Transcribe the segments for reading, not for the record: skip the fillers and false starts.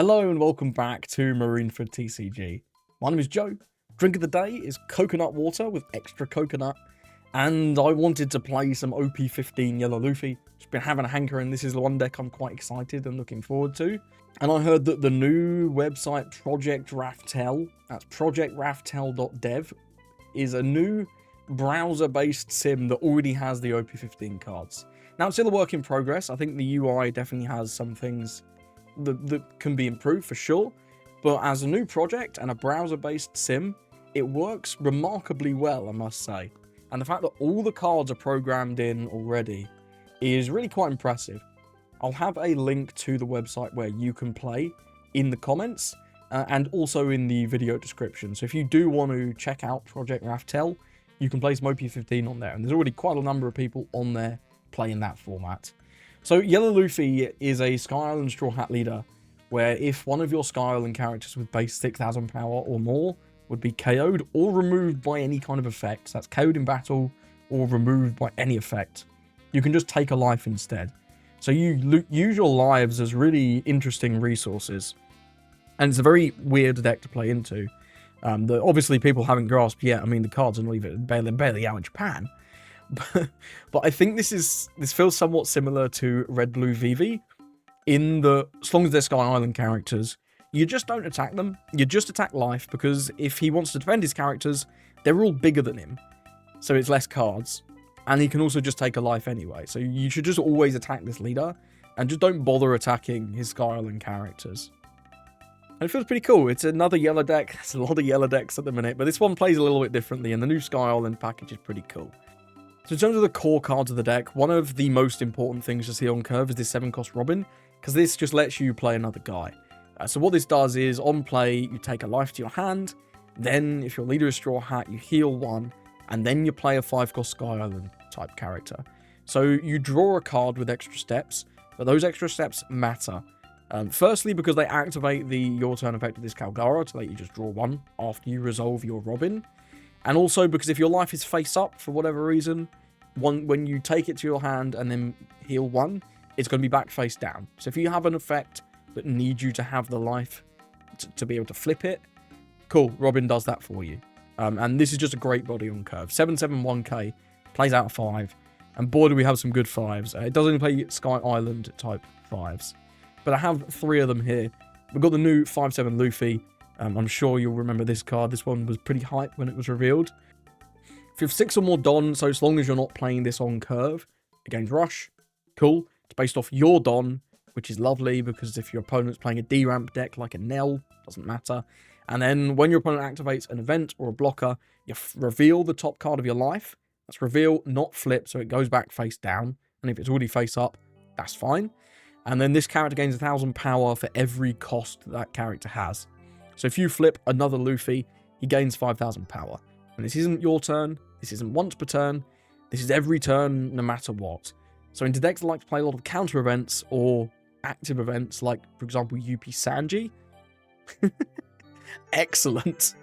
Hello and welcome back to Marineford TCG. My name is Joe. Drink of the day is coconut water with extra coconut. And I wanted to play some OP15 Yellow Luffy. Just been having a hankering. This is the one deck I'm quite excited and looking forward to. And I heard that the new website Project Raftel, that's projectraftel.dev, is a new browser-based sim that already has the OP15 cards. Now it's still a work in progress. I think the UI definitely has some things that can be improved for sure, but as a new project and a browser-based sim, it works remarkably well, I must say. And the fact that all the cards are programmed in already is really quite impressive. I'll have a link to the website where you can play in the comments and also in the video description. So if you do want to check out Project Raftel, you can play some OP15 on there, and there's already quite a number of people on there playing that format. So Yellow Luffy is a Sky Island Straw Hat leader, where if one of your Sky Island characters with base 6,000 power or more would be KO'd or removed by any kind of effect, that's KO'd in battle or removed by any effect, you can just take a life instead. So you use your lives as really interesting resources, and it's a very weird deck to play into. That obviously people haven't grasped yet. I mean, the cards are not even barely out in Japan. But I think this feels somewhat similar to Red Blue VV, in the as long as they're Sky Island characters, you just don't attack them. You just attack life, because if he wants to defend his characters, they're all bigger than him, so it's less cards, and he can also just take a life anyway. So you should just always attack this leader, and just don't bother attacking his Sky Island characters. And it feels pretty cool. It's another yellow deck. There's a lot of yellow decks at the minute, but this one plays a little bit differently, and the new Sky Island package is pretty cool. So in terms of the core cards of the deck, one of the most important things to see on curve is this 7-cost Robin, because this just lets you play another guy. So what this does is, on play, you take a life to your hand, then if your leader is Straw Hat, you heal 1, and then you play a 5-cost Sky Island type character. So you draw a card with extra steps, but those extra steps matter. Firstly, because they activate the your turn effect of this Calgara to let you just draw 1 after you resolve your Robin. And also because if your life is face up for whatever reason, when you take it to your hand and then heal 1, it's going to be back face down. So if you have an effect that needs you to have the life to be able to flip it, cool, Robin does that for you. And this is just a great body on curve. 771k, plays out 5, and boy do we have some good 5s. It does only play Sky Island type 5s, but I have 3 of them here. We've got the new 5/7 Luffy. I'm sure you'll remember this card. This one was pretty hype when it was revealed. If you have 6 or more Don, so as long as you're not playing this on curve, it gains Rush. Cool. It's based off your Don, which is lovely, because if your opponent's playing a D-ramp deck like a Nell, doesn't matter. And then when your opponent activates an event or a blocker, you reveal the top card of your life. That's reveal, not flip, so it goes back face down. And if it's already face up, that's fine. And then this character gains 1,000 power for every cost that character has. So if you flip another Luffy, he gains 5,000 power. And this isn't your turn, this isn't once per turn, this is every turn no matter what. So into decks that like to play a lot of counter events or active events, like for example UP15, excellent.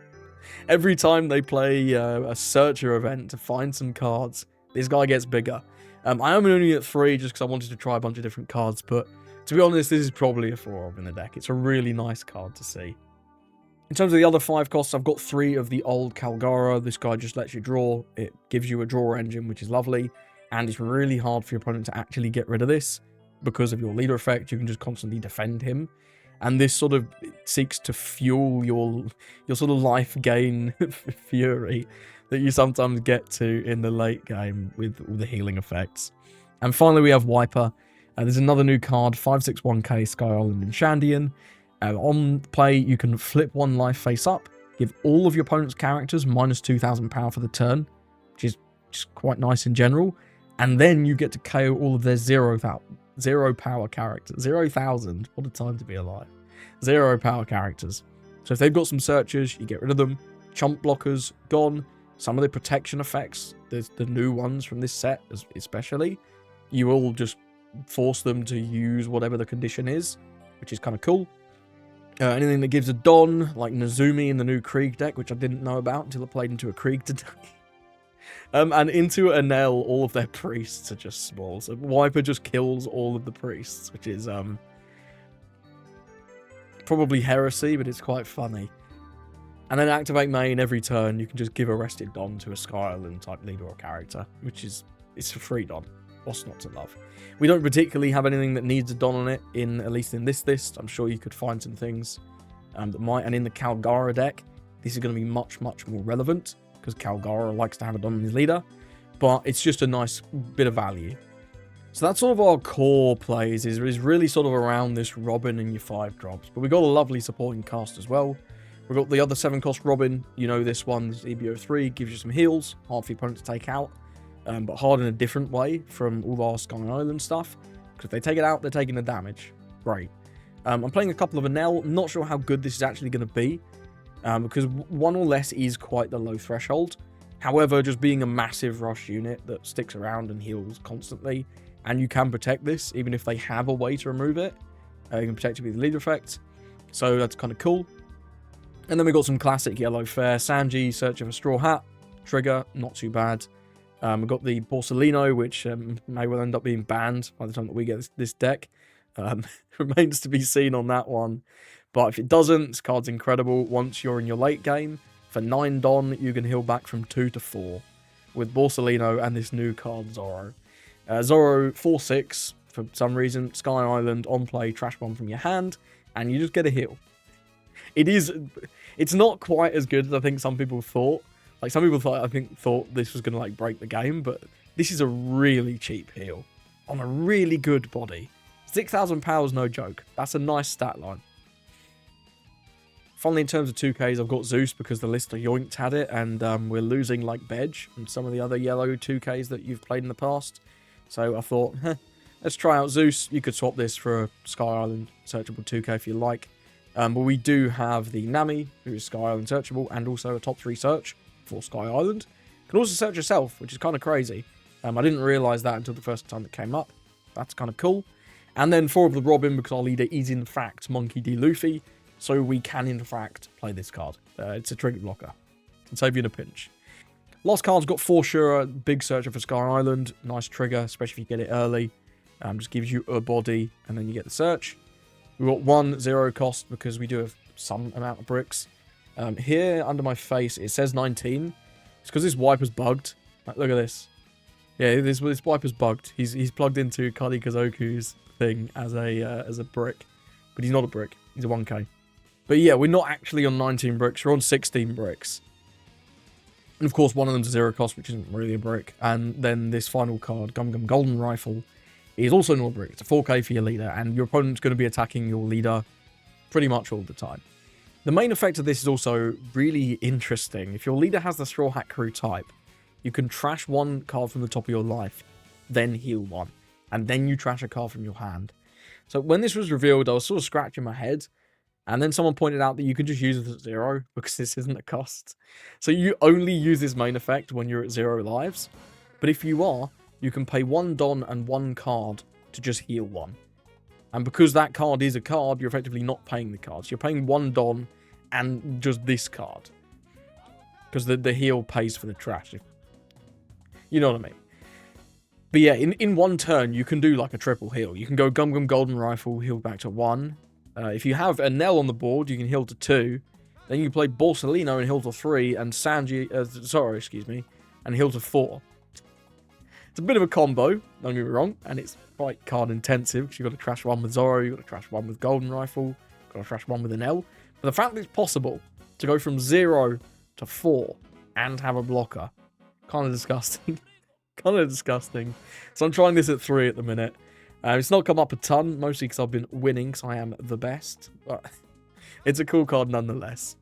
Every time they play a searcher event to find some cards, this guy gets bigger. I am only at 3 just because I wanted to try a bunch of different cards, but to be honest, this is probably a 4 in the deck. It's a really nice card to see. In terms of the other 5 costs, I've got 3 of the old Calgara. This guy just lets you draw. It gives you a draw engine, which is lovely. And it's really hard for your opponent to actually get rid of this. Because of your leader effect, you can just constantly defend him. And this sort of seeks to fuel your sort of life gain fury that you sometimes get to in the late game with all the healing effects. And finally, we have Wiper. There's another new card, 561k Sky Island and Shandian. On play, you can flip 1 life face up, give all of your opponent's characters minus 2,000 power for the turn, which is just quite nice in general. And then you get to KO all of their 0 power characters. 0,000, what a time to be alive. 0 power characters. So if they've got some searchers, you get rid of them. Chump blockers, gone. Some of the protection effects, there's the new ones from this set especially, you will just force them to use whatever the condition is, which is kind of cool. Anything that gives a Don, like Nezumi in the new Krieg deck, which I didn't know about until I played into a Krieg today. And into a Nell, all of their priests are just small. So Wiper just kills all of the priests, which is probably heresy, but it's quite funny. And then activate main every turn. You can just give a rested Don to a Sky Island type leader or character, which is, it's a free Don. What's not to love? We don't particularly have anything that needs a Don on it, at least in this list. I'm sure you could find some things that might. And in the Calgara deck, this is going to be much, much more relevant because Calgara likes to have a Don in his leader. But it's just a nice bit of value. So that's sort of our core plays, is really sort of around this Robin and your 5 drops. But we've got a lovely supporting cast as well. We've got the other 7-cost Robin. You know this one, this EBO3, gives you some heals, hard for your opponent to take out. But hard in a different way from all our Sky Island stuff. Because if they take it out, they're taking the damage. Great. I'm playing a couple of Enel. Not sure how good this is actually going to be. Because 1 or less is quite the low threshold. However, just being a massive rush unit that sticks around and heals constantly, and you can protect this, even if they have a way to remove it. You can protect it with the leader effect. So that's kind of cool. And then we got some classic yellow fare. Sanji, Search of a Straw Hat. Trigger, not too bad. We've got the Borsellino, which may well end up being banned by the time that we get this deck. Remains to be seen on that one. But if it doesn't, this card's incredible. Once you're in your late game, for 9 Don, you can heal back from 2 to 4 with Borsellino and this new card, Zoro. Zoro 4/6, for some reason, Sky Island, on play, trash one from your hand, and you just get a heal. It's not quite as good as I think some people thought. Like, some people thought this was going to, like, break the game, but this is a really cheap heal on a really good body. 6,000 power, no joke. That's a nice stat line. Finally, in terms of 2Ks, I've got Zeus because the list of Yoinked had it, and we're losing like Bedge and some of the other yellow 2Ks that you've played in the past. So I thought, let's try out Zeus. You could swap this for a Sky Island searchable 2K if you like. But we do have the Nami, who is Sky Island searchable, and also a top 3 search for Sky Island. You can also search yourself, which is kind of crazy. I didn't realise that until the first time it came up. That's kind of cool. And then 4 of the Robin, because our leader is in fact Monkey D. Luffy. So we can, in fact, play this card. It's a trigger blocker. Can save you in a pinch. Last card's got For Sure, big searcher for Sky Island. Nice trigger, especially if you get it early. Just gives you a body, and then you get the search. We've got 1 0 cost, because we do have some amount of bricks. Here, under my face, it says 19. It's because this wiper's bugged. Like, look at this. Yeah, this wiper's bugged. He's plugged into Kari Kazoku's thing as a brick. But he's not a brick. He's a 1K. But yeah, we're not actually on 19 bricks. We're on 16 bricks. And of course, one of them's a 0 cost, which isn't really a brick. And then this final card, Gum Gum Golden Rifle, is also not a brick. It's a 4K for your leader. And your opponent's going to be attacking your leader pretty much all the time. The main effect of this is also really interesting. If your leader has the Straw Hat Crew type, you can trash 1 card from the top of your life, then heal 1. And then you trash a card from your hand. So when this was revealed, I was sort of scratching my head. And then someone pointed out that you can just use it at 0 because this isn't a cost. So you only use this main effect when you're at 0 lives. But if you are, you can pay 1 Don and 1 card to just heal 1. And because that card is a card, you're effectively not paying the cards. You're paying 1 Don and just this card. Because the heal pays for the trash. You know what I mean? But yeah, in 1 turn, you can do like a triple heal. You can go Gum Gum Golden Rifle, heal back to 1. If you have a Nell on the board, you can heal to 2. Then you play Borsellino and heal to 3, and Sanji, and heal to 4. It's a bit of a combo, don't get me wrong, and it's quite card intensive, because you've got to trash 1 with Zoro, you've got to trash 1 with Golden Rifle, you've got to trash 1 with an L. But the fact that it's possible to go from 0 to 4 and have a blocker, kind of disgusting. Kind of disgusting. So I'm trying this at 3 at the minute. It's not come up a ton, mostly because I've been winning, because I am the best. But it's a cool card nonetheless.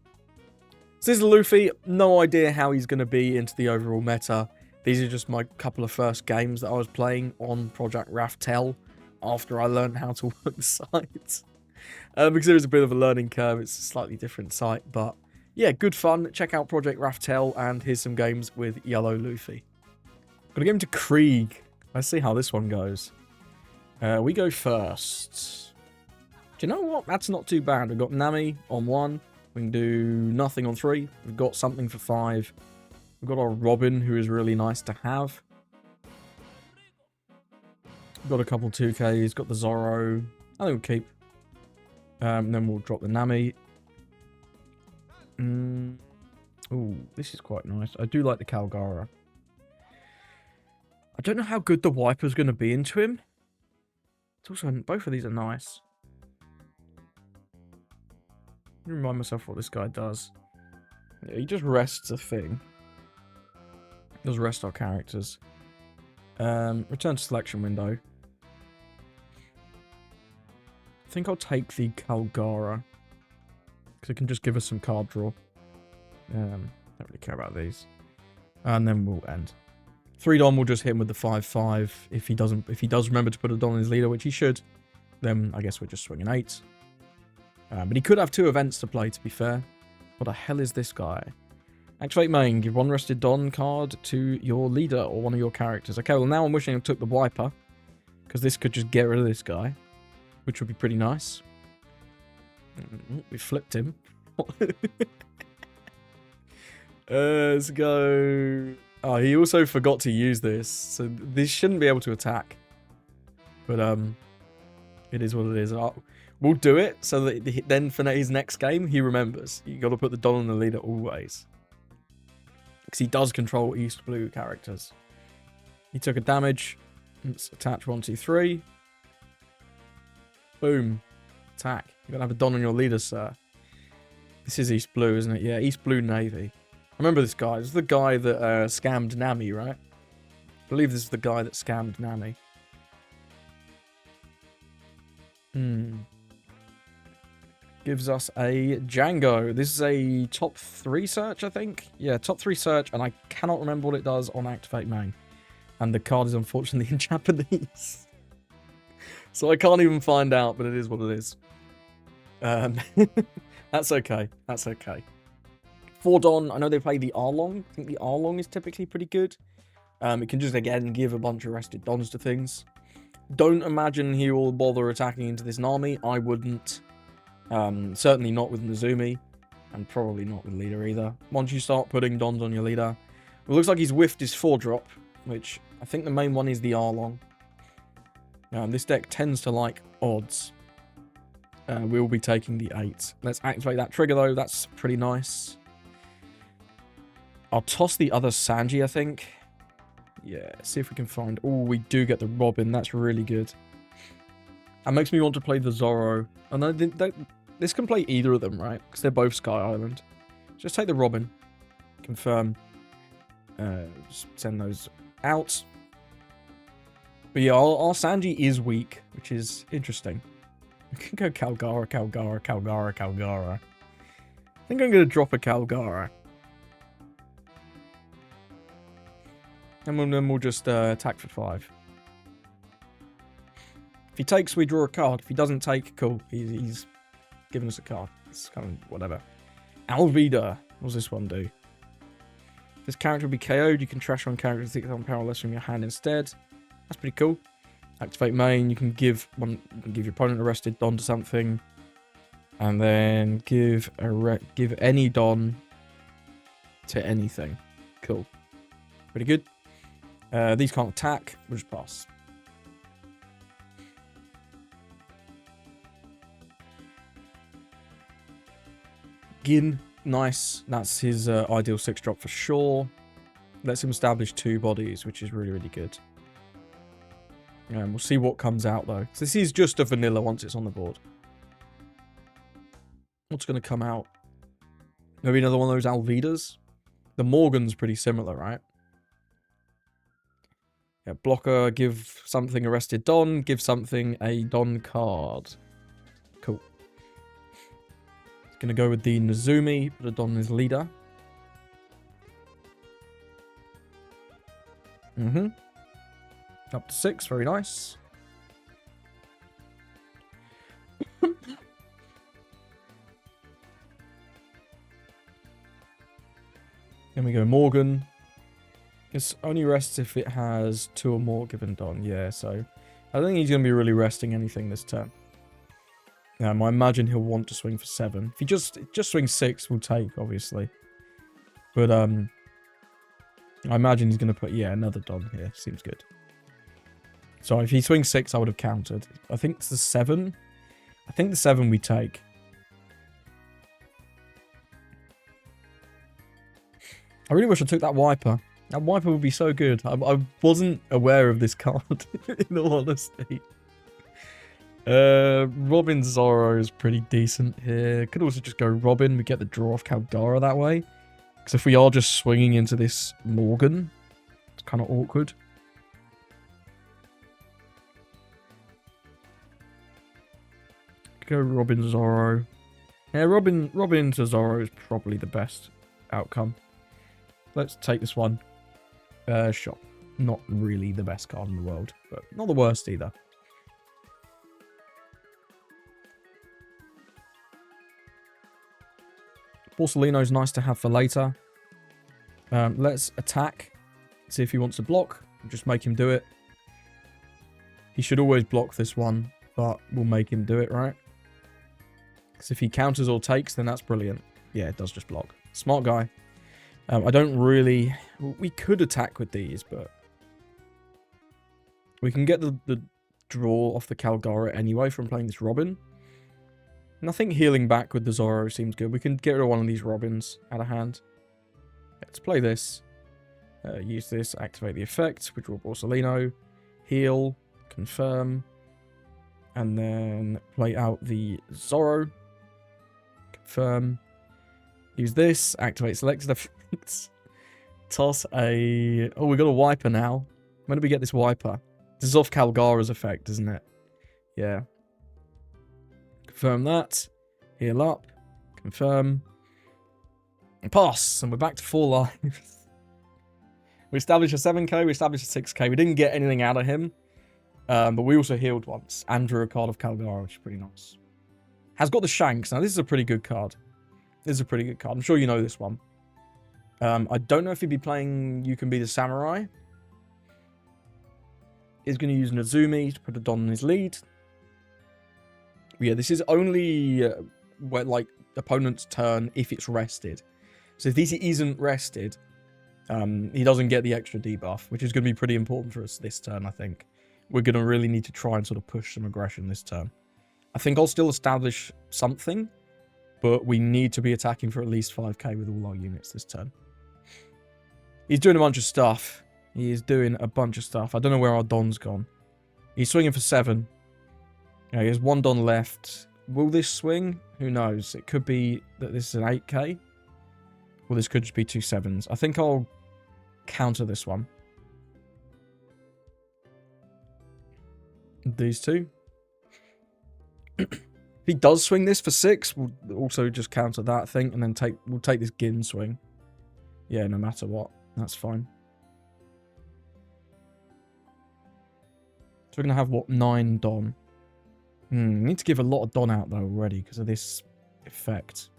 So this is Luffy. No idea how he's going to be into the overall meta. These are just my couple of first games that I was playing on Project Raftel after I learned how to work the site. Because there is a bit of a learning curve. It's a slightly different site. But yeah, good fun. Check out Project Raftel, and here's some games with Yellow Luffy. Gonna get him to Krieg. Let's see how this one goes. We go first. Do you know what? That's not too bad. We've got Nami on 1. We can do nothing on 3. We've got something for 5. We've got our Robin, who is really nice to have. We've got a couple 2Ks. Got the Zoro. I think we'll keep. Then we'll drop the Nami. Ooh, this is quite nice. I do like the Calgara. I don't know how good the Wiper's going to be into him. It's also, both of these are nice. Let me remind myself what this guy does. Yeah, he just rests a thing. Does rest our characters. Return to selection window. I think I'll take the Calgara. Because it can just give us some card draw. Don't really care about these. And then we'll end. 3 Don will just hit him with the 5-5. If he does remember to put a Don in his leader, which he should, then I guess we're just swinging 8. But he could have 2 events to play, to be fair. What the hell is this guy? Activate main. Give 1 rested Don card to your leader or one of your characters. Okay, well now I'm wishing I took the Wiper. Because this could just get rid of this guy. Which would be pretty nice. We flipped him. Let's go. Oh, he also forgot to use this. So this shouldn't be able to attack. But it is what it is. We'll do it so that then for his next game, he remembers. You got to put the Don on the leader always. Because he does control East Blue characters. He took a damage. Let's attach 1, 2, 3. Boom. Attack. You're going to have a Don on your leader, sir. This is East Blue, isn't it? Yeah, East Blue Navy. I remember this guy. This is the guy that scammed Nami, right? I believe this is the guy that scammed Nami. Gives us a Django. This is a top 3 search, I think. Yeah, top 3 search, and I cannot remember what it does on Activate Main. And the card is unfortunately in Japanese. So I can't even find out, but it is what it is. That's okay. That's okay. 4 Don, I know they play the Arlong. I think the Arlong is typically pretty good. It can just, again, give a bunch of rested Dons to things. Don't imagine he will bother attacking into this Nami. I wouldn't. Certainly not with Nezumi. And probably not with leader either. Once you start putting Dons on your leader. It looks like he's whiffed his 4-drop. Which, I think the main one is the Arlong. This deck tends to like odds. We'll be taking the 8. Let's activate that trigger though. That's pretty nice. I'll toss the other Sanji, I think. Yeah, see if we can find... Oh, we do get the Robin. That's really good. That makes me want to play the Zoro. And this can play either of them, right? Because they're both Sky Island. Just take the Robin. Confirm. Just send those out. But yeah, our Sanji is weak, which is interesting. We can go Calgara, Calgara, Calgara, Calgara. I think I'm going to drop a Calgara. And then we'll just attack for 5. If he takes, we draw a card. If he doesn't take, cool. He's giving us a card. It's kind of whatever. Alvida. What does this one do? If this character will be KO'd, you can trash one character to take on powerless from your hand instead. That's pretty cool. Activate main. You can give your opponent a rested Don to something, and then give any Don to anything. Cool. Pretty good. These can't attack. We'll just pass. Gin. Nice. That's his ideal 6-drop for sure. Lets him establish 2 bodies, which is really, really good. We'll see what comes out, though. So this is just a vanilla once it's on the board. What's going to come out? Maybe another one of those Alvidas? The Morgan's pretty similar, right? Yeah, blocker, give something a rested Don, give something a Don card. Cool. Gonna go with the Nezumi, put a Don as leader. Up to 6, very nice. Then we go Morgan. It only rests if it has 2 or more given Don. Yeah, so I don't think he's going to be really resting anything this turn. I imagine he'll want to swing for 7. If he just swings 6, we'll take, obviously. But I imagine he's going to put, yeah, another Don here. Seems good. So if he swings 6, I would have countered. I think it's the 7. I think the 7 we take. I really wish I took that wiper. That wiper would be so good. I wasn't aware of this card, in all honesty. Robin Zoro is pretty decent here. Could also just go Robin. We get the draw off Caldara that way. Because if we are just swinging into this Morgan, it's kind of awkward. Go Robin Zoro. Yeah, Robin to Zoro is probably the best outcome. Let's take this one. Shop. Not really the best card in the world, but not the worst either. Borsalino's nice to have for later. Let's attack. See if he wants to block. Just make him do it. He should always block this one, but we'll make him do it, right? Because if he counters or takes, then that's brilliant. Yeah, it does just block. Smart guy. I don't really... We could attack with these, but... We can get the draw off the Caldara anyway from playing this Robin. And I think healing back with the Zoro seems good. We can get rid of one of these Robins out of hand. Let's play this. Use this, activate the effect, withdraw Borsalino, heal, confirm, and then play out the Zoro. Confirm. Use this, activate selected effects. Toss a... Oh, we got a wiper now. When did we get this wiper? This is off Calgara's effect, isn't it? Yeah. Confirm that. Heal up. Confirm. And pass. And we're back to 4 lives. We established a 7k. We established a 6k. We didn't get anything out of him. But we also healed once. And drew a card of Calgara, which is pretty nice. Has got the Shanks. Now, this is a pretty good card. This is a pretty good card. I'm sure you know this one. I don't know if he'd be playing You Can Be the Samurai. He's going to use Nezumi to put a Don in his lead. Yeah, this is only where, like, opponent's turn if it's rested. So if this isn't rested, he doesn't get the extra debuff, which is going to be pretty important for us this turn, I think. We're going to really need to try and sort of push some aggression this turn. I think I'll still establish something, but we need to be attacking for at least 5k with all our units this turn. He's doing a bunch of stuff. He is doing a bunch of stuff. I don't know where our Don's gone. He's swinging for 7. Yeah, he has 1 Don left. Will this swing? Who knows? It could be that this is an 8k. Or this could just be 2 7s. I think I'll counter this one. These two. If he does swing this for 6, we'll also just counter that thing. And then we'll take this Gin swing. Yeah, no matter what. That's fine. So we're going to have, what, 9 Don. We need to give a lot of Don out, though, already, because of this effect.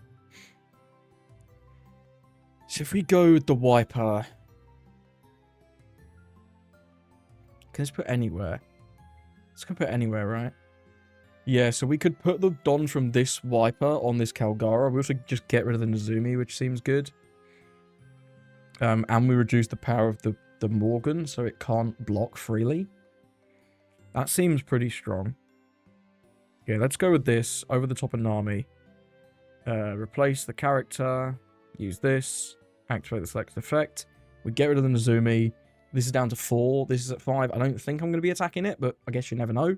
So if we go with the wiper... Can this put anywhere? This can put anywhere, right? Yeah, so we could put the Don from this wiper on this Calgara. We also just get rid of the Nezumi, which seems good. And we reduce the power of the Morgan, so it can't block freely. That seems pretty strong. Yeah, let's go with this. Over the top of Nami. Replace the character. Use this. Activate the select effect. We get rid of the Nezumi. This is down to 4. This is at 5. I don't think I'm going to be attacking it, but I guess you never know.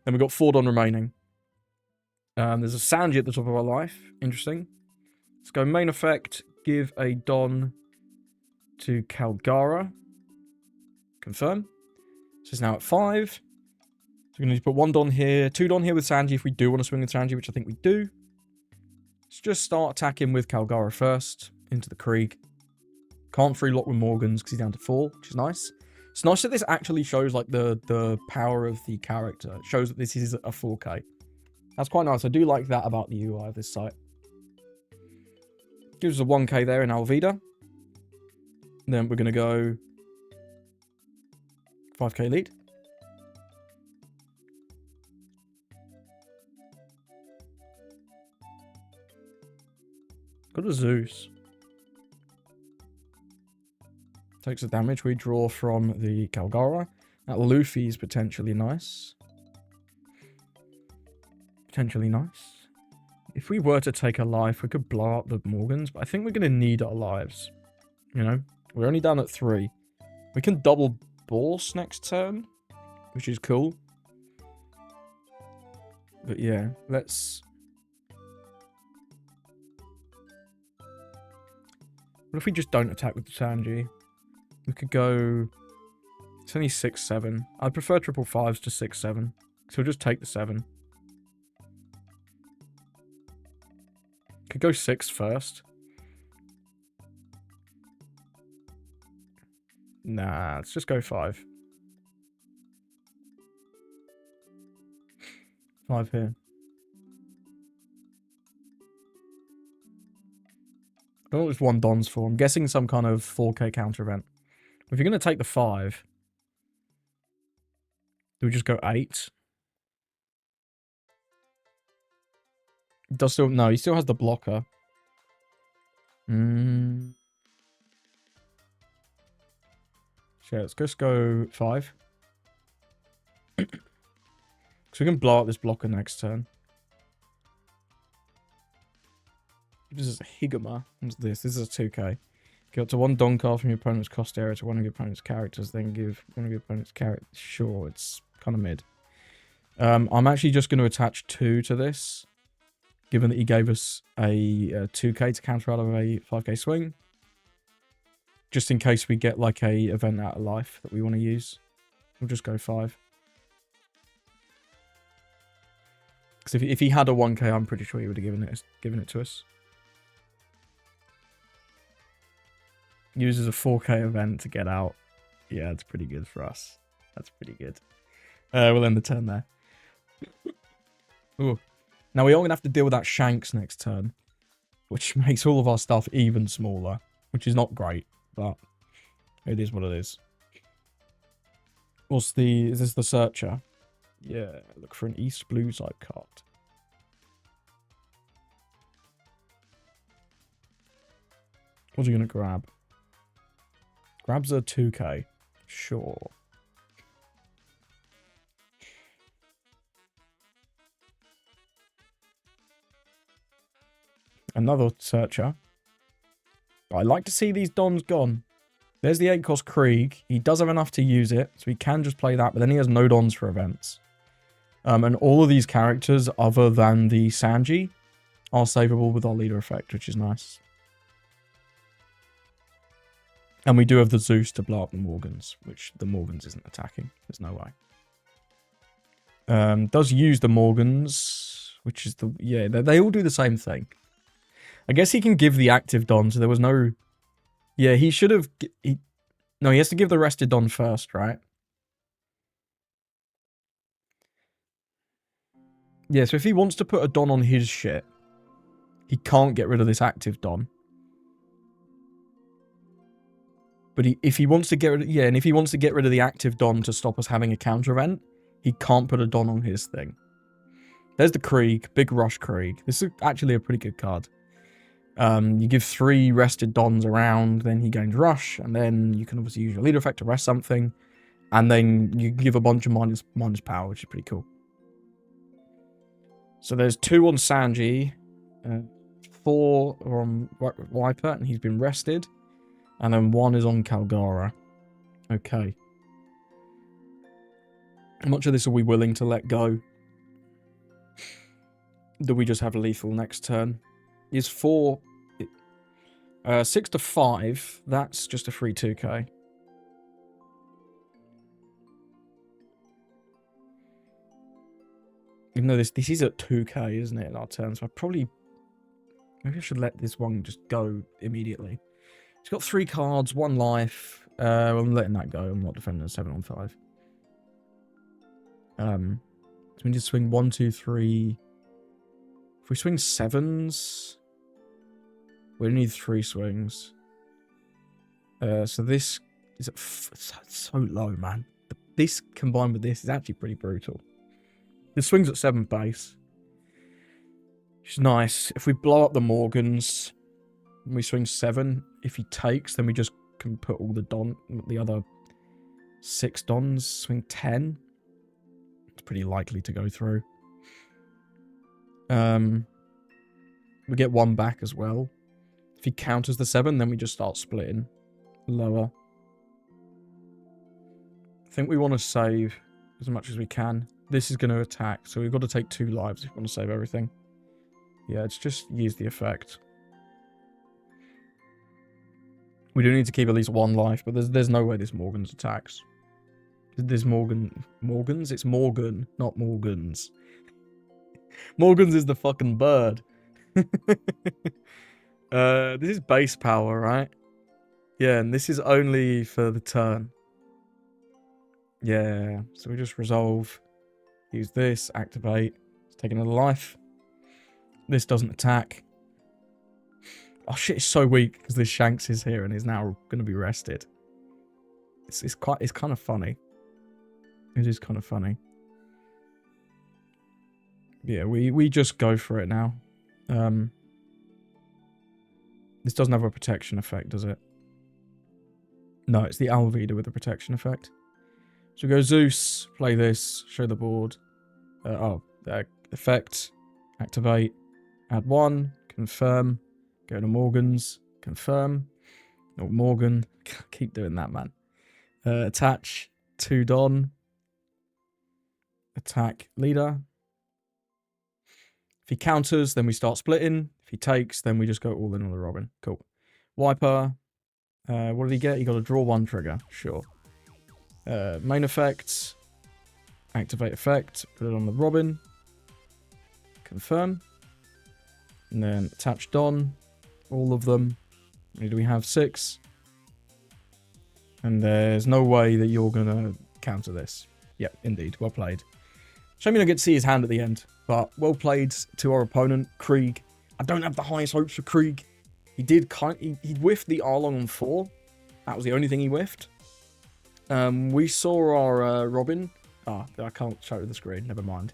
Then we've got 4 Don remaining. There's a Sanji at the top of our life. Interesting. Let's go main effect. Give a Don to Calgara. Confirm. So it's now at 5. So we're going to put 1 Don here. 2 Don here with Sanji if we do want to swing with Sanji, which I think we do. Let's just start attacking with Calgara first. Into the Krieg. Can't free lock with Morgans because he's down to 4, which is nice. It's nice that this actually shows like the power of the character. It shows that this is a 4K. That's quite nice. I do like that about the UI of this site. Gives us a 1K there in Alvida. Then we're going to go 5k lead. Got a Zeus. Takes the damage we draw from the Calgara. That Luffy is potentially nice. potentially nice. If we were to take a life, we could blow up the Morgans, but I think we're going to need our lives. You know? We're only down at 3. We can double Bourse next turn, which is cool. But yeah, let's... What if we just don't attack with the Sanji? We could go... It's only 6-7. I'd prefer 555s to 6-7. So we'll just take the 7. Could go 6 first. Nah, let's just go 5. 5 here. I don't know what this 1 Don's for. I'm guessing some kind of 4k counter event. If you're going to take the 5, do we just go 8? Does still... No, he still has the blocker. So let's just go 5. So we can blow up this blocker next turn. This is a Higama. What's this? This is a 2k. Go up to 1 Don card from your opponent's cost area to one of your opponent's characters, then give one of your opponent's characters. Sure, it's kind of mid. I'm actually just going to attach 2 to this, given that he gave us a 2k to counter out of a 5k swing. Just in case we get like a event out of life that we want to use. We'll just go 5. Because if he had a 1k, I'm pretty sure he would have given it to us. Uses a 4k event to get out. Yeah, it's pretty good for us. That's pretty good. We'll end the turn there. Ooh. Now we are going to have to deal with that Shanks next turn, which makes all of our stuff even smaller, which is not great, but it is what it is. What's the... Is this the Searcher? Yeah, look for an East Blue side card. What's he going to grab? Grabs a 2k. Sure. Another Searcher. I like to see these Dons gone. There's the 8-cost Krieg. He does have enough to use it, so he can just play that, but then he has no Dons for events. And all of these characters, other than the Sanji, are savable with our leader effect, which is nice. And we do have the Zeus to blow up the Morgans, which the Morgans isn't attacking. There's no way. Does use the Morgans, which is the... Yeah, they all do the same thing. I guess he can give the active Don, so there was no... Yeah, he should have... No, he has to give the rested Don first, right? Yeah, so if he wants to put a Don on his shit, he can't get rid of this active Don. But if he wants to get rid of... Yeah, and if he wants to get rid of the active Don to stop us having a counter event, he can't put a Don on his thing. There's the Krieg. Big Rush Krieg. This is actually a pretty good card. You give 3 rested Dons around, then he gains Rush, and then you can obviously use your leader effect to rest something, and then you give a bunch of minus power, which is pretty cool. So there's 2 on Sanji, 4 are on Viper, and he's been rested, and then 1 is on Kalgara. Okay. How much of this are we willing to let go? Do we just have lethal next turn? Is 4... 6 to 5, that's just a free 2k. Even though this is at 2k, isn't it, in our turn, so I probably... Maybe I should let this one just go immediately. He's got 3 cards, 1 life. I'm letting that go. I'm not defending a 7 on 5. So we need to swing 1, 2, 3. If we swing 7s... We need 3 swings. So this is so low, man. This combined with this is actually pretty brutal. This swings at 7 base. Which is nice. If we blow up the Morgans, we swing 7. If he takes, then we just can put all the other 6 Dons, swing 10. It's pretty likely to go through. We get 1 back as well. If he counters the 7, then we just start splitting lower. I think we want to save as much as we can. This is going to attack, so we've got to take 2 lives if we want to save everything. Yeah, it's just use the effect. We do need to keep at least 1 life, but there's no way this Morgan's attacks. This Morgan's? It's Morgan, not Morgan's. Morgan's is the fucking bird. This is base power, right? Yeah, and this is only for the turn. Yeah, so we just resolve. Use this, activate. Let's take another life. This doesn't attack. Oh shit, it's so weak because this Shanks is here and is now going to be rested. It's kind of funny. It is kind of funny. Yeah, we just go for it now. This doesn't have a protection effect, does it? No, it's the Alvida with the protection effect. So we go Zeus, play this, show the board. Effect, activate, add 1, confirm, go to Morgan's, confirm. Oh, Morgan, keep doing that, man. Attach 2 Don. Attack leader. If he counters, then we start splitting. If he takes, then we just go all in on the Robin. Cool. Wiper. What did he get? He got to draw 1 trigger. Sure. Main effect. Activate effect. Put it on the Robin. Confirm. And then attach Don. All of them. How many do we have? 6. And there's no way that you're going to counter this. Yep, indeed. Well played. Shame you don't get to see his hand at the end. But well played to our opponent, Krieg. I don't have the highest hopes for Krieg. He did he whiffed the Arlong on 4. That was the only thing he whiffed. We saw our Robin. I can't show the screen. Never mind.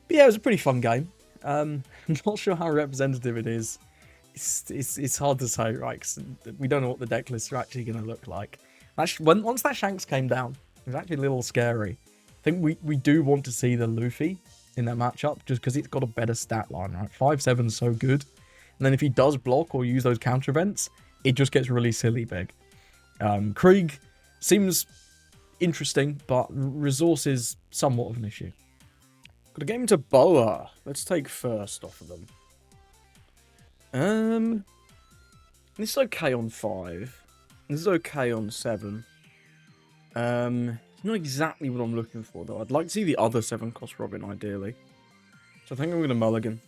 But yeah, it was a pretty fun game. I'm not sure how representative it is. It's hard to say, right? 'Cause we don't know what the deck lists are actually going to look like. Actually, once that Shanks came down, it was actually a little scary. I think we do want to see the Luffy in that matchup, just because it's got a better stat line, right? 5/7's so good. And then if he does block or use those counter events, it just gets really silly big. Krieg seems interesting, but resource is somewhat of an issue. Got a game into Boa. Let's take first off of them. This is okay on 5. This is okay on 7. It's not exactly what I'm looking for, though. I'd like to see the other 7-cost Robin, ideally. So I think I'm going to mulligan.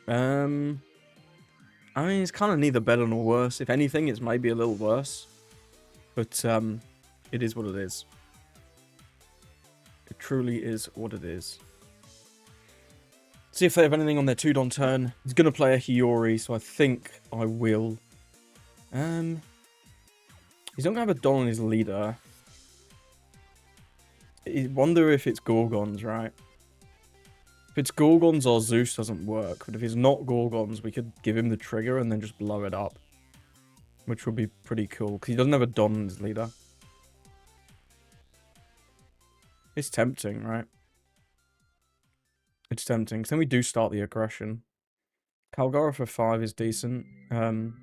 I mean, it's kind of neither better nor worse. If anything, it's maybe a little worse. But it is what it is. It truly is what it is. See if they have anything on their 2-Don turn. He's going to play a Hiyori, so I think I will. He's not going to have a Don on his leader. I wonder if it's Gorgons, right? If it's Gorgons or Zeus doesn't work. But if it's not Gorgons, we could give him the trigger and then just blow it up. Which would be pretty cool, because he doesn't have a Don on his leader. It's tempting, right? It's tempting. So then we do start the aggression. Kalgara for 5 is decent. I'm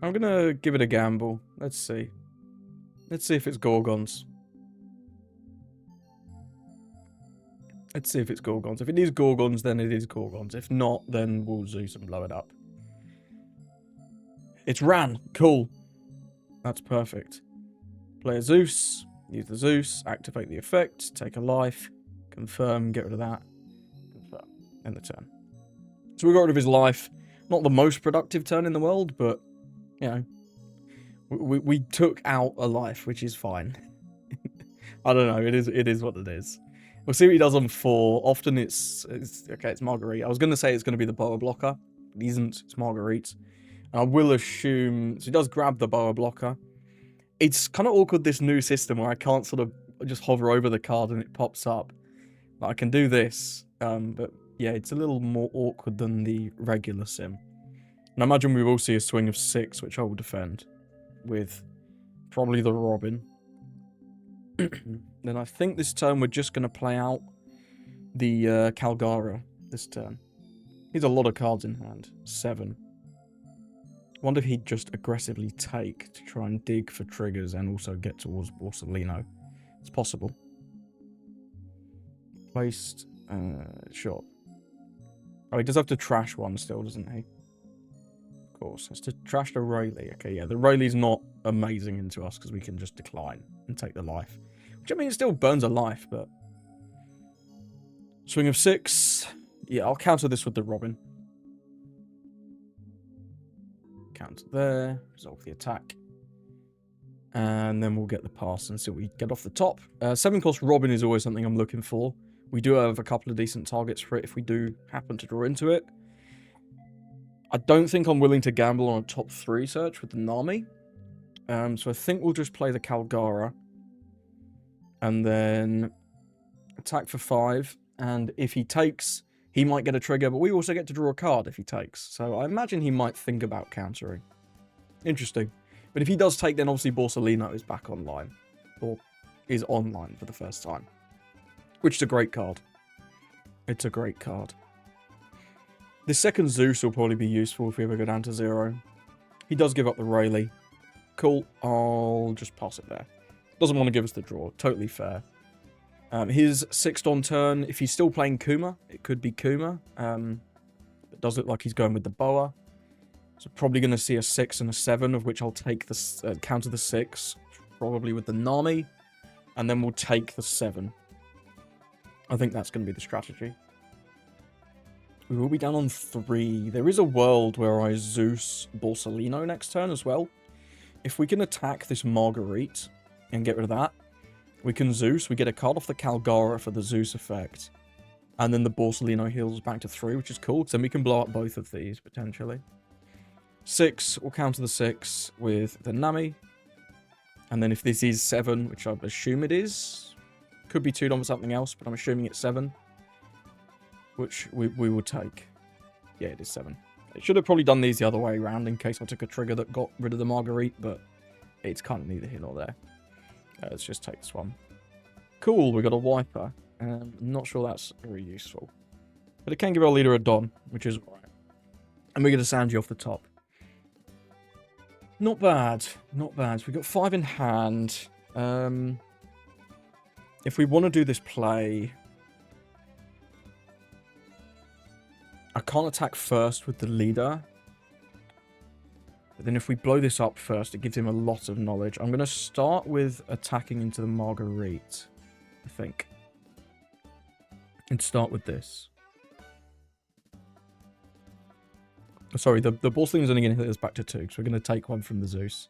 going to give it a gamble. Let's see. Let's see if it's Gorgons. Let's see if it's Gorgons. If it is Gorgons, then it is Gorgons. If not, then we'll Zeus and blow it up. It's Ran. Cool. That's perfect. Play a Zeus. Use the Zeus. Activate the effect. Take a life. Confirm. Get rid of that. Confirm. End the turn. So we got rid of his life. Not the most productive turn in the world, but, you know, we took out a life, which is fine. I don't know. It is what it is. We'll see what he does on 4. Often it's okay, it's Marguerite. I was going to say it's going to be the Boa blocker. It isn't. It's Marguerite. And I will assume... So he does grab the Boa blocker. It's kind of awkward, this new system, where I can't sort of just hover over the card and it pops up. But I can do this. But yeah, it's a little more awkward than the regular sim. And I imagine we will see a swing of 6, which I will defend. With probably the Robin. then I think this turn we're just going to play out the Calgara this turn. He's a lot of cards in hand. 7. Wonder if he'd just aggressively take to try and dig for triggers and also get towards Borsalino. It's possible. Placed. Sure. Oh, he does have to trash one still, doesn't he? Of course. Has to trash the Rayleigh. Okay, yeah. The Rayleigh's not amazing into us because we can just decline and take the life. Which, I mean, it still burns a life, but... Swing of 6. Yeah, I'll counter this with the Robin. Counter there. Resolve the attack. And then we'll get the pass and see what we get off the top. 7 cost Robin is always something I'm looking for. We do have a couple of decent targets for it if we do happen to draw into it. I don't think I'm willing to gamble on a top 3 search with the Nami. So I think we'll just play the Calgara. And then attack for 5. And if he takes, he might get a trigger. But we also get to draw a card if he takes. So I imagine he might think about countering. Interesting. But if he does take, then obviously Borsalino is back online. Or is online for the first time. Which is a great card. It's a great card. The second Zeus will probably be useful if we ever go down to 0. He does give up the Rayleigh. Cool. I'll just pass it there. Doesn't want to give us the draw. Totally fair. His 6th on turn, if he's still playing Kuma, it could be Kuma. It does look like he's going with the Boa. So probably going to see a 6 and a 7, of which I'll take the counter the 6. Probably with the Nami. And then we'll take the 7. I think that's going to be the strategy. We will be down on 3. There is a world where I Zeus Borsalino next turn as well. If we can attack this Marguerite and get rid of that, we can Zeus. We get a card off the Calgara for the Zeus effect. And then the Borsalino heals back to 3, which is cool. So then we can blow up both of these, potentially. 6, we'll counter the 6 with the Nami. And then if this is 7, which I assume it is... Could be 2 on for something else, but I'm assuming it's 7. Which we will take. Yeah, it is 7. I should have probably done these the other way around in case I took a trigger that got rid of the Marguerite, but it's kind of neither here nor there. Let's just take this one. Cool, we got a Wiper. I'm not sure that's very useful. But it can give our leader a Don, which is alright. And we get a Sanji off the top. Not bad. Not bad. We've got 5 in hand. If we want to do this play... I can't attack first with the leader. But then if we blow this up first, it gives him a lot of knowledge. I'm going to start with attacking into the Marguerite, I think. And start with this. Sorry, the Borsalino is only going to hit us back to 2, so we're going to take 1 from the Zeus.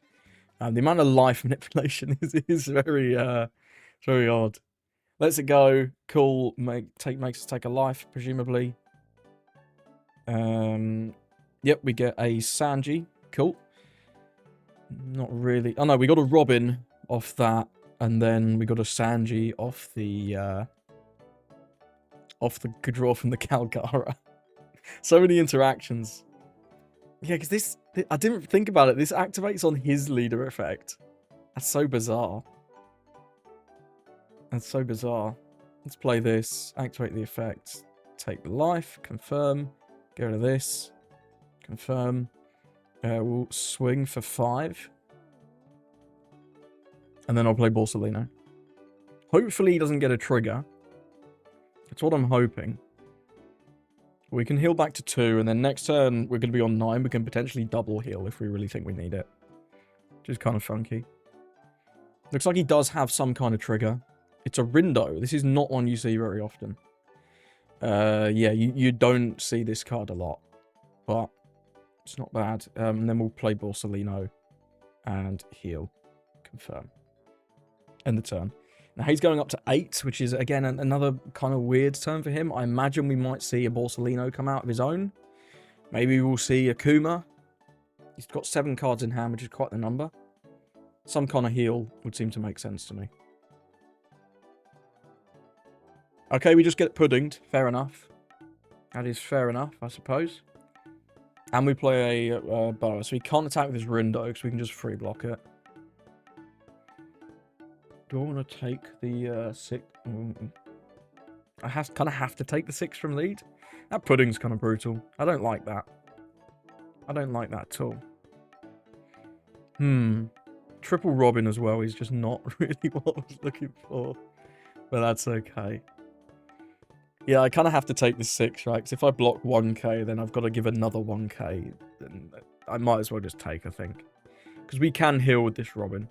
The amount of life manipulation is very odd. Lets it go. Cool. Makes us take a life, presumably. Yep, we get a Sanji. Cool. Not really. Oh no, we got a Robin off that, and then we got a Sanji off the draw from the Calgara. So many interactions. Yeah, because this I didn't think about it. This activates on his leader effect. That's so bizarre. That's so bizarre. Let's play this. Activate the effect. Take the life. Confirm. Get rid of this. Confirm. We'll swing for 5. And then I'll play Borsalino. Hopefully he doesn't get a trigger. That's what I'm hoping. We can heal back to 2, and then next turn we're going to be on 9. We can potentially double heal if we really think we need it. Which is kind of funky. Looks like he does have some kind of trigger. It's a Rindo. This is not one you see very often. Yeah, you don't see this card a lot. But it's not bad. And then we'll play Borsalino and heal. Confirm. End the turn. Now he's going up to 8, which is, again, another kind of weird turn for him. I imagine we might see a Borsalino come out of his own. Maybe we'll see a Kuma. He's got 7 cards in hand, which is quite the number. Some kind of heal would seem to make sense to me. Okay, we just get puddinged. Fair enough. That is fair enough, I suppose. And we play a Boa, so we can't attack with his Rindo, because we can just free block it. Do I want to take the 6? I kind of have to take the 6 from lead. That pudding's kind of brutal. I don't like that. I don't like that at all. Triple Robin as well is just not really what I was looking for. But that's okay. Yeah, I kind of have to take the 6, right? Because if I block 1k, then I've got to give another 1k. Then I might as well just take, I think. Because we can heal with this Robin.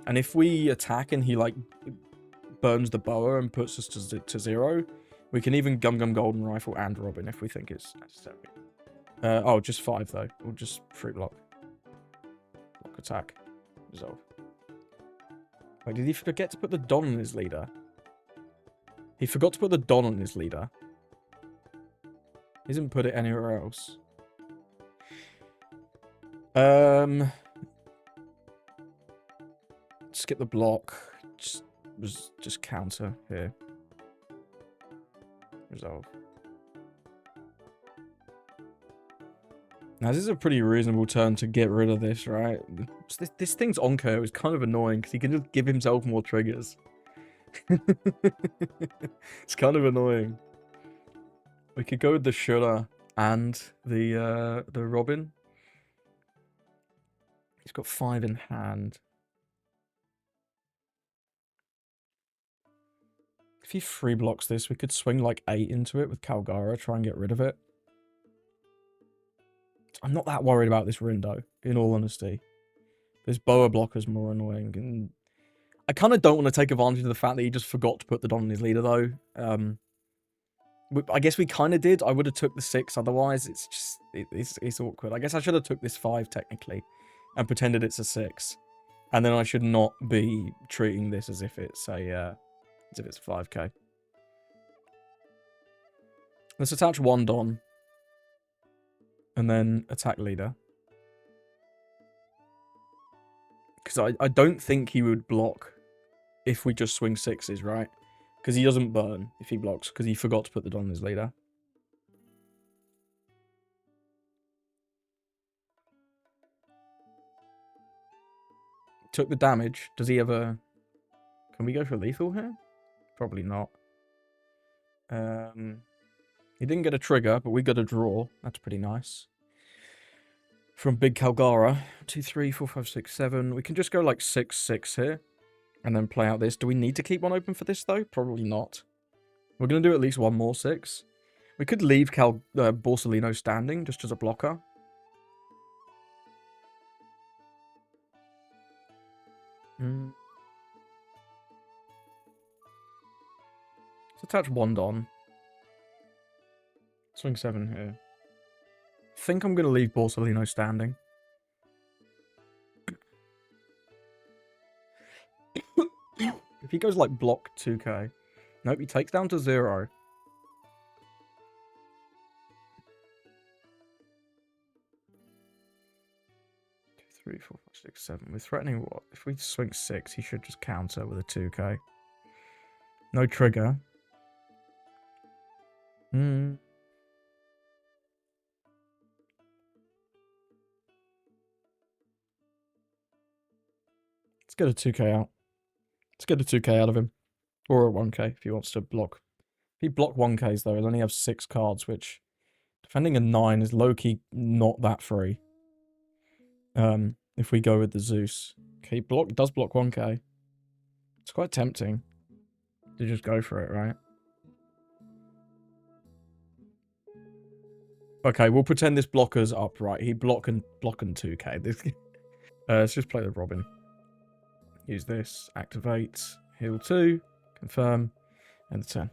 And if we attack and he, like, burns the boa and puts us to 0, we can even Gum Golden Rifle and Robin if we think it's necessary. Oh, just 5, though. We'll just free block. Block attack. Resolve. Wait, did he forget to put the Don on his leader? He forgot to put the Don on his leader. He didn't put it anywhere else. Skip the block. Just counter here. Resolve. Now, this is a pretty reasonable turn to get rid of this, right? This thing's Onko is kind of annoying because he can just give himself more triggers. It's kind of annoying. We could go with the Shura and the Robin. He's got 5 in hand. If he free blocks this, we could swing like 8 into it with Kalgara, try and get rid of it. I'm not that worried about this Rindo, in all honesty. This Boa blocker's more annoying, and I kind of don't want to take advantage of the fact that he just forgot to put the Don on his leader, though. I guess we kind of did. I would have took the 6, otherwise it's just... It's awkward. I guess I should have took this 5, technically, and pretended it's a 6. And then I should not be treating this as if it's a 5k. Let's attach 1 Don. And then attack leader. Because I don't think he would block if we just swing 6s, right? Because he doesn't burn if he blocks, because he forgot to put the Don on his leader. Took the damage. Does he ever... Can we go for lethal here? Probably not. He didn't get a trigger, but we got a draw. That's pretty nice. From Big Kalgara. 2, 3, 4, 5, 6, 7. We can just go like 6, 6 here. And then play out this. Do we need to keep one open for this, though? Probably not. We're going to do at least one more 6. We could leave Borsalino standing, just as a blocker. Let's attach 1 Don. Swing 7 here. I think I'm going to leave Borsalino standing. If he goes like block 2k. Nope, he takes down to 0. Two, 3, 4, 5, 6, 7. We're threatening what? If we swing 6, he should just counter with a 2k. No trigger. Let's get a 2k out. Let's get a 2k out of him. Or a 1k if he wants to block. If he block 1ks though, he'll only have 6 cards, which defending a 9 is low-key not that free. If we go with the Zeus. Okay, does block 1k. It's quite tempting to just go for it, right? Okay, we'll pretend this blocker's upright. He block and 2k. Let's just play the Robin. Use this, activate, heal 2, confirm, and the turn.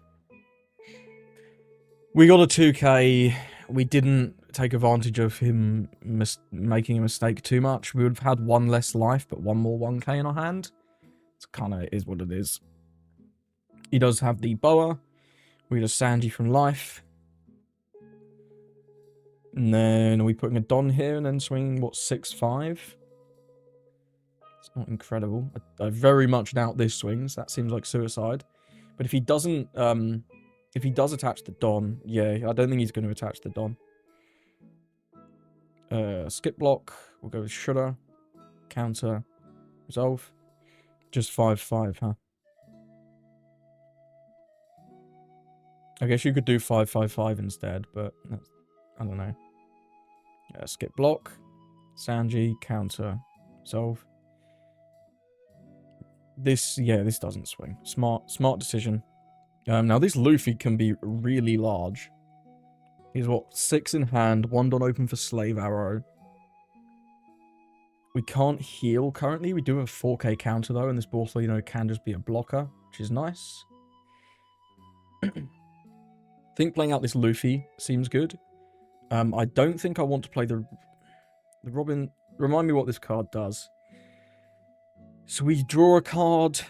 We got a 2k. We didn't take advantage of him making a mistake too much. We would have had 1 less life, but 1 more 1k in our hand. It's kind of is what it is. He does have the Boa. We just Sanji from life. And then are we putting a Don here and then swinging, what, 6-5? It's not incredible. I very much doubt this swings. That seems like suicide. But if he doesn't, if he does attach the Don, yeah, I don't think he's going to attach the Don. Skip block. We'll go with Shudder. Counter. Resolve. Just 5-5, huh? I guess you could do 5-5-5 instead, but I don't know. Yeah, skip block. Sanji, counter. Solve. This doesn't swing. Smart decision. Now this Luffy can be really large. He's what, 6 in hand, 1 Don open for Slave Arrow. We can't heal currently. We do have a 4k counter though, and this Borsalino can just be a blocker, which is nice. I think playing out this Luffy seems good. I don't think I want to play the Robin. Remind me what this card does. So we draw a card,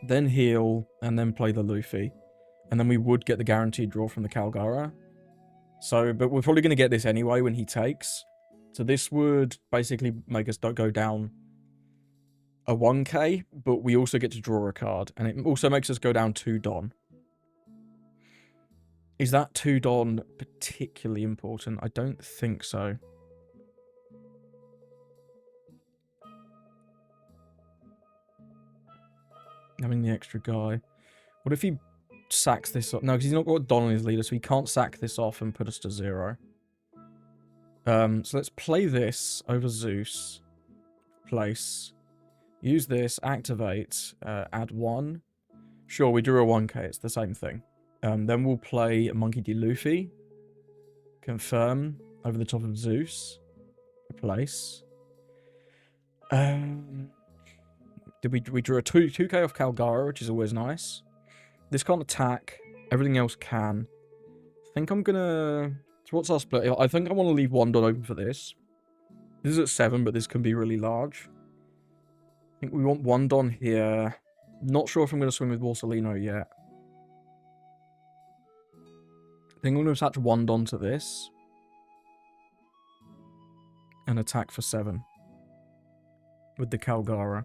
then heal, and then play the Luffy. And then we would get the guaranteed draw from the Calgara. So, but we're probably going to get this anyway when he takes. So this would basically make us go down a 1k, but we also get to draw a card. And it also makes us go down 2 Don. Is that 2 Don particularly important? I don't think so. Having the extra guy. What if he sacks this off? No, because he's not got a Don on his leader, so he can't sack this off and put us to 0. So let's play this over Zeus. Place. Use this, activate, add 1. Sure, we drew a 1k, it's the same thing. Then we'll play Monkey D. Luffy. Confirm over the top of Zeus. Replace. We drew a 2k off Calgara, which is always nice. This can't attack. Everything else can. I think I'm gonna... So what's our split? I think I want to leave 1 Don open for this. This is at 7, but this can be really large. I think we want 1 Don here. Not sure if I'm going to swing with Borsalino yet. I think I'm going to attach 1 Don to this. And attack for 7. With the Calgara.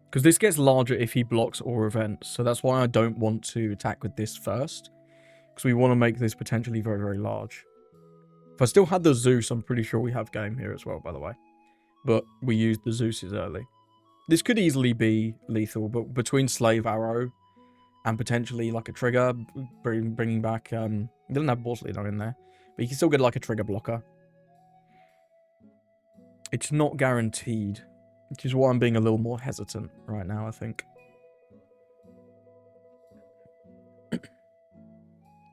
Because this gets larger if he blocks or events. So that's why I don't want to attack with this first. Because we want to make this potentially very, very large. If I still had the Zeus, I'm pretty sure we have game here as well, by the way. But we used the Zeus's early. This could easily be lethal, but between Slave Arrow and potentially like a trigger, bringing back... he doesn't have Borsalino in there, but you can still get like a trigger blocker. It's not guaranteed, which is why I'm being a little more hesitant right now, I think.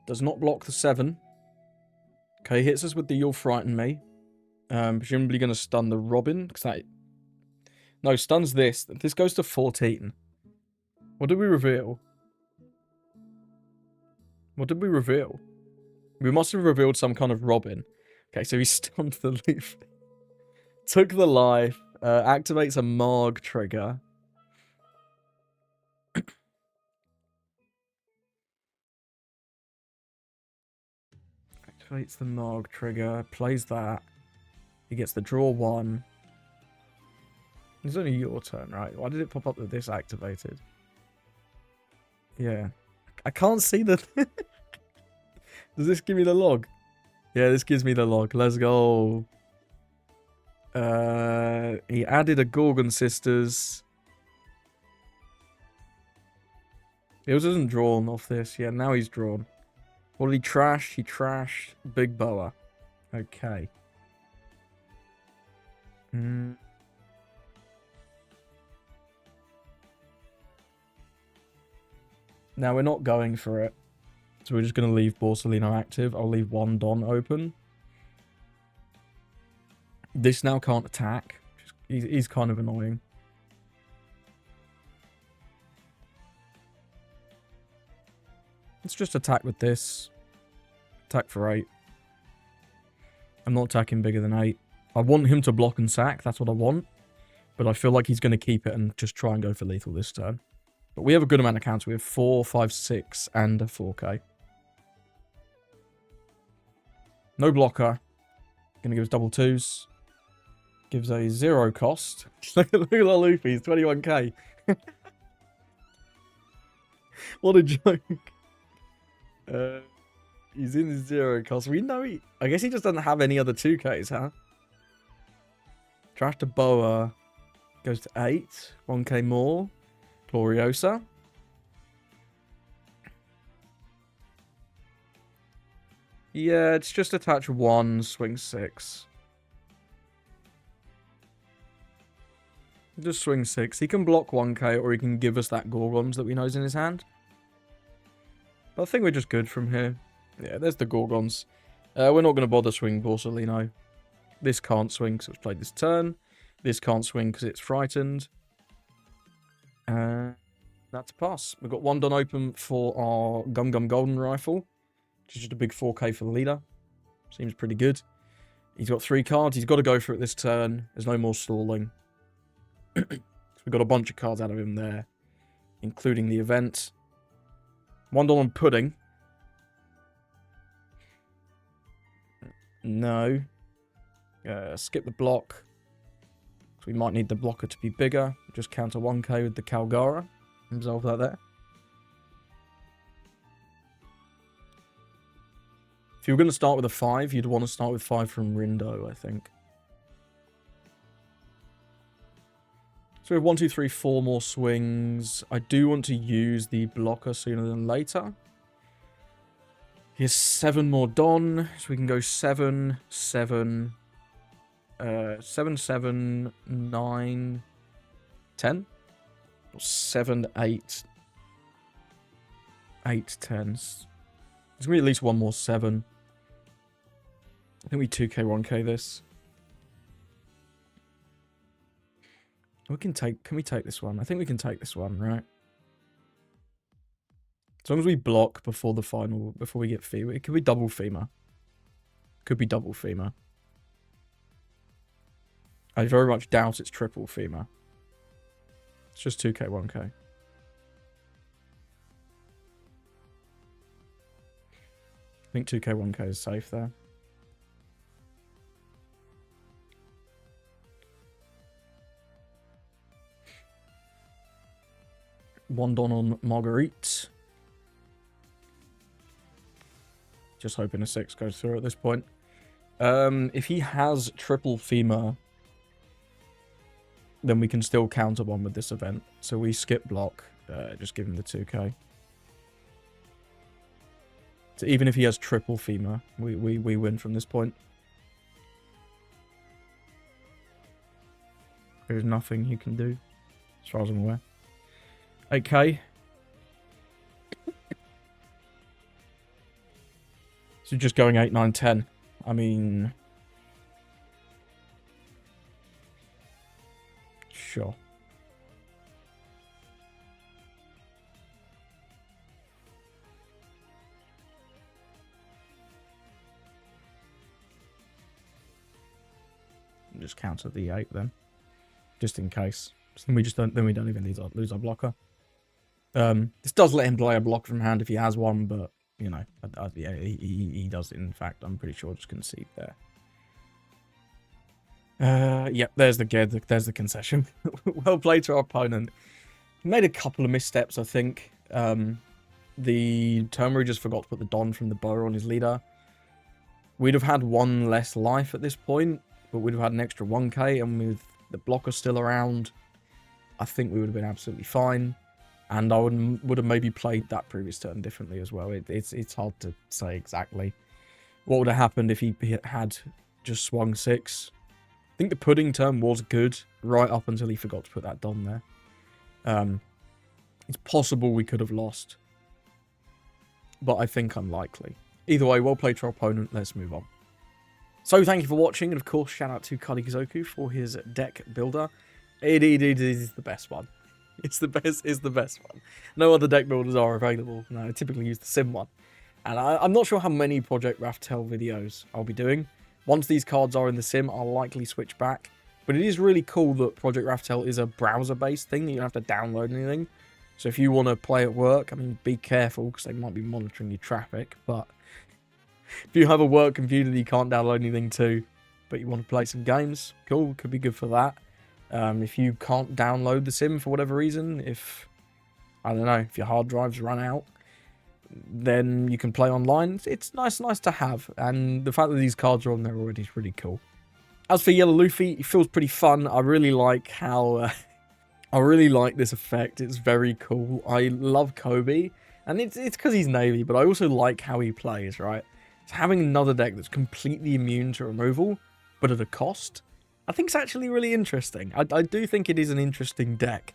Does not block the 7. Okay, hits us with the You'll Frighten Me. Presumably going to stun the Robin. Cause that... No, stuns this. This goes to 14. What did we reveal? What did we reveal? We must have revealed some kind of Robin. Okay, so he stunned the Luffy. Took the life. Activates a Marg trigger. Activates the Marg trigger. Plays that. He gets the draw 1. It's only your turn, right? Why did it pop up that this activated? Yeah. I can't see the... Does this give me the log? Yeah, this gives me the log. Let's go. He added a Gorgon Sisters. He wasn't drawn off this. Yeah, now he's drawn. What did he trash? He trashed Big Boa. Okay. Now we're not going for it. So we're just going to leave Borsalino active. I'll leave 1 Don open. This now can't attack. He's kind of annoying. Let's just attack with this. Attack for 8. I'm not attacking bigger than 8. I want him to block and sack. That's what I want. But I feel like he's going to keep it and just try and go for lethal this turn. But we have a good amount of counts. We have 4, 5, 6, and a 4k. No blocker. Gonna give us double 2s. Gives a 0 cost. Look at that Luffy. He's 21k. What a joke. He's in his 0 cost. We know he... I guess he just doesn't have any other 2ks, huh? Trash to Boa. Goes to 8. 1k more. Gloriosa. Yeah, it's just attach 1, swing 6. Just swing 6. He can block 1k, or he can give us that Gorgons that we know is in his hand. But I think we're just good from here. Yeah, there's the Gorgons. We're not going to bother swinging Borsalino. This can't swing because it's played this turn. This can't swing because it's frightened. That's a pass. We've got 1 done open for our Gum Gum Golden Rifle, which is just a big 4k for the leader. Seems pretty good. He's got 3 cards. He's got to go for it this turn. There's no more stalling. So we got a bunch of cards out of him there, including the event. 1 done on Pudding. No. Skip the block. So we might need the blocker to be bigger. Just counter 1k with the Calgara. Resolve that there. If you were going to start with a 5, you'd want to start with 5 from Rindo, I think. So we have 1, 2, 3, 4 more swings. I do want to use the blocker sooner than later. Here's 7 more Don, so we can go 7, 7, 7, 7, 9, 10. Or 7, 8, 8, 10. There's going to be at least 1 more 7. I think we 2k, 1k this. Can we take this one? I think we can take this one, right? As long as we block before the final, before we get femur. It could be double femur. Could be double femur. I very much doubt it's triple femur. It's just 2k, 1k. I think 2k, 1k is safe there. One Don on Marguerite. Just hoping a 6 goes through at this point. If he has triple femur, then we can still counter 1 with this event. So we skip block, just give him the 2k. So even if he has triple femur, we win from this point. There's nothing you can do, as far as I'm aware. 8k. So just going 8, 9, 10. I mean... Sure. Just counter the 8 then. Just in case. Then we don't even lose our blocker. This does let him play a block from hand if he has one, but you know, yeah, he does. In fact, I'm pretty sure just concede there. Yep, there's the concession. Well played to our opponent. He made a couple of missteps, I think. The turn where he just forgot to put the Don from the bow on his leader. We'd have had 1 less life at this point, but we'd have had an extra 1k, and with the blocker still around, I think we would have been absolutely fine. And I would have maybe played that previous turn differently as well. It's hard to say exactly what would have happened if he had just swung 6. I think the pudding turn was good right up until he forgot to put that Don there. It's possible we could have lost, but I think unlikely. Either way, well played to our opponent. Let's move on. So thank you for watching, and of course, shout out to Kalikizoku for his deck builder. It is the best one. It's the best one. No other deck builders are available. No, I typically use the sim one. And I'm not sure how many Project Raftel videos I'll be doing. Once these cards are in the sim, I'll likely switch back. But it is really cool that Project Raftel is a browser-based thing. You don't have to download anything. So if you want to play at work, I mean, be careful, because they might be monitoring your traffic. But if you have a work computer that you can't download anything to, but you want to play some games, cool, could be good for that. If you can't download the sim for whatever reason, if your hard drives run out, then you can play online. It's nice to have, and the fact that these cards are on there already is really cool. As for Yellow Luffy, it feels pretty fun. I really like how I really like this effect. It's very cool. I love Kobe, and it's because he's Navy, but I also like how he plays, right? So having another deck that's completely immune to removal, but at a cost, I think it's actually really interesting. I do think it is an interesting deck,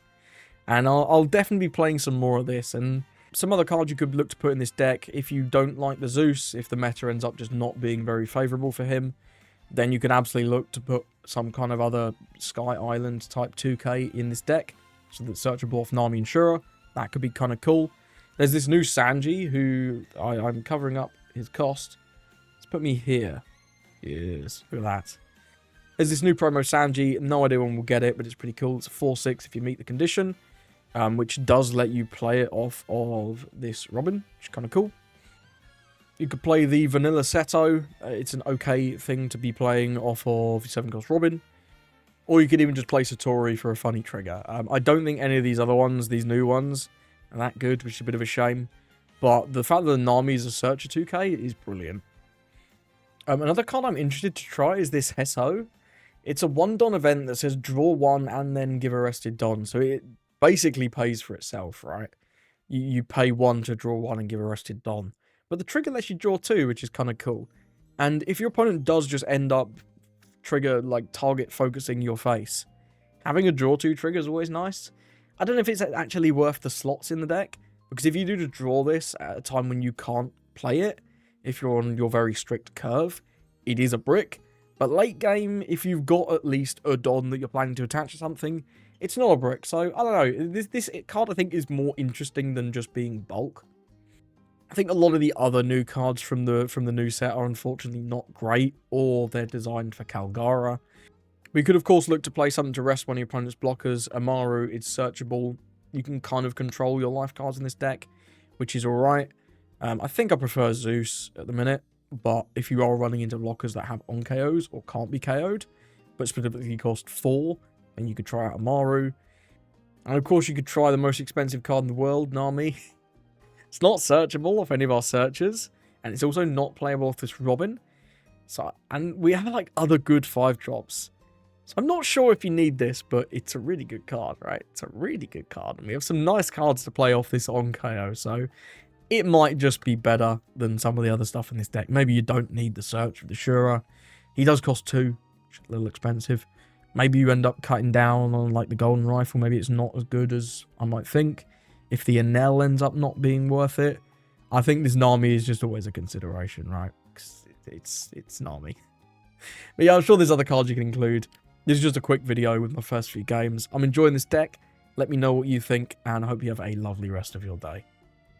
and I'll definitely be playing some more of this. And some other cards you could look to put in this deck if you don't like the Zeus, if the meta ends up just not being very favourable for him, then you can absolutely look to put some kind of other Sky Island type 2k in this deck, so that's searchable off Nami and Shura. That could be kind of cool. There's this new Sanji, who I'm covering up his cost. Let's put me here. Yes, look at that. There's this new promo Sanji. No idea when we'll get it, but it's pretty cool. It's a 4/6 if you meet the condition, which does let you play it off of this Robin, which is kind of cool. You could play the vanilla Seto. It's an okay thing to be playing off of 7-cost Robin. Or you could even just play Satori for a funny trigger. I don't think any of these other ones, these new ones, are that good, which is a bit of a shame. But the fact that the Nami is a Searcher 2k is brilliant. Another card I'm interested to try is this Heso. It's a 1-Don event that says draw 1 and then give a rested Don. So it basically pays for itself, right? You pay 1 to draw 1 and give a rested Don. But the trigger lets you draw 2, which is kind of cool. And if your opponent does just end up trigger, like, target focusing your face, having a draw 2 trigger is always nice. I don't know if it's actually worth the slots in the deck, because if you do to draw this at a time when you can't play it, if you're on your very strict curve, it is a brick. But late game, if you've got at least a Don that you're planning to attach to something, it's not a brick. So, I don't know. This card, I think, is more interesting than just being bulk. I think a lot of the other new cards from the new set are unfortunately not great, or they're designed for Kalgara. We could, of course, look to play something to rest one of your opponent's blockers. Amaru is searchable. You can kind of control your life cards in this deck, which is alright. I think I prefer Zeus at the minute, but if you are running into blockers that have on-KOs or can't be KO'd, but specifically cost 4, then you could try out Amaru. And of course, you could try the most expensive card in the world, Nami. It's not searchable off any of our searchers, and it's also not playable off this Robin. So, and we have like other good 5-drops. So I'm not sure if you need this, but it's a really good card, right? It's a really good card, and we have some nice cards to play off this on KO, so it might just be better than some of the other stuff in this deck. Maybe you don't need the search of the Shura. He does cost 2, which is a little expensive. Maybe you end up cutting down on like the golden rifle. Maybe it's not as good as I might think. If the Enel ends up not being worth it, I think this Nami is just always a consideration, right? It's Nami. But yeah, I'm sure there's other cards you can include. This is just a quick video with my first few games. I'm enjoying this deck. Let me know what you think, and I hope you have a lovely rest of your day.